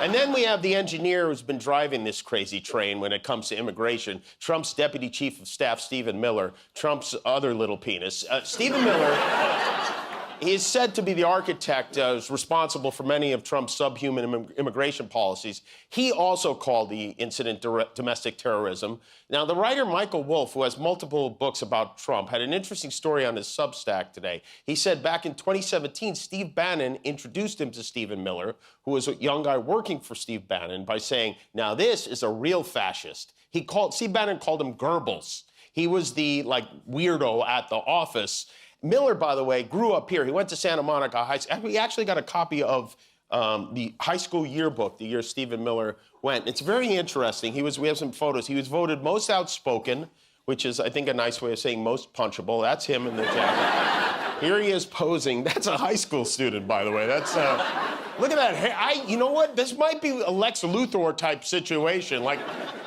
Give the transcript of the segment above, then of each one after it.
And then we have the engineer who's been driving this crazy train when it comes to immigration, Trump's Deputy Chief of Staff, Stephen Miller, Trump's other little penis. Stephen Miller, he is said to be the architect who's responsible for many of Trump's subhuman immigration policies. He also called the incident domestic terrorism. Now, the writer Michael Wolff, who has multiple books about Trump, had an interesting story on his Substack today. He said back in 2017, Steve Bannon introduced him to Stephen Miller, who was a young guy working for Steve Bannon, by saying, now this is a real fascist. Steve Bannon called him Goebbels. He was the, weirdo at the office. Miller, by the way, grew up here. He went to Santa Monica High School. He actually got a copy of the high school yearbook the year Stephen Miller went. It's very interesting. We have some photos. He was voted most outspoken, which is, I think, a nice way of saying most punchable. That's him in the jacket. Here he is posing. That's a high school student, by the way. That's, look at that hair. You know what? This might be a Lex Luthor type situation. Like,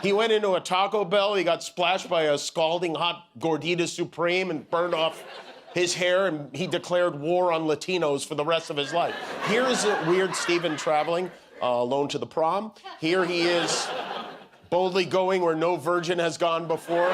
he went into a Taco Bell, he got splashed by a scalding hot Gordita Supreme and burned off his hair, and he declared war on Latinos for the rest of his life. Here is a weird Stephen traveling, alone to the prom. Here he is boldly going where no virgin has gone before.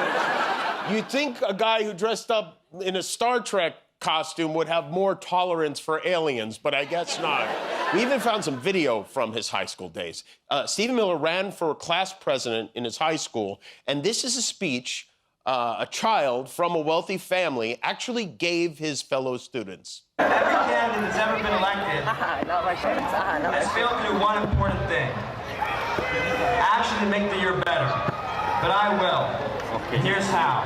You'd think a guy who dressed up in a Star Trek costume would have more tolerance for aliens, but I guess not. We even found some video from his high school days. Stephen Miller ran for class president in his high school, and this is a speech a child from a wealthy family actually gave his fellow students. Every candidate that's ever been elected has failed to do one important thing. Actually make the year better. But I will. Okay. And here's how.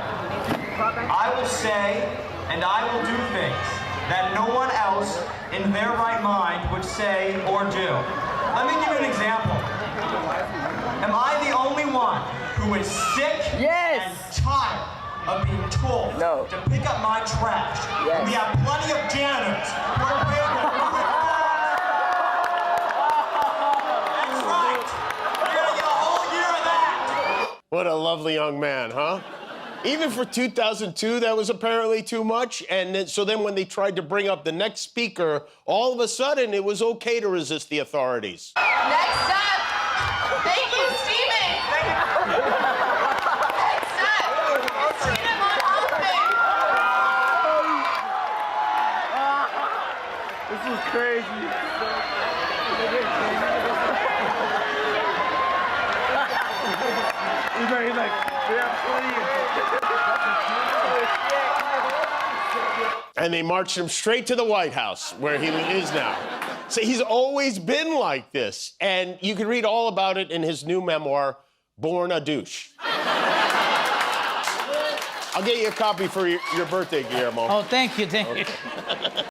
I will say and I will do things that no one else in their right mind would say or do. Let me give you an example. Am I the only one who is sick and tired of being told to pick up my trash? Yes. We have plenty of janitors who are available. That's right. We're going to get a whole year of that. What a lovely young man, huh? Even for 2002, that was apparently too much. And so then when they tried to bring up the next speaker, all of a sudden it was okay to resist the authorities. Next up. Thank you, Stephen. Thank you. Next up, Christina von Hoffman. This is crazy. He's like, we have plenty. And they marched him straight to the White House, where he is now. So he's always been like this. And you can read all about it in his new memoir, Born a Douche. I'll get you a copy for your birthday, Guillermo. Oh, thank you, thank you.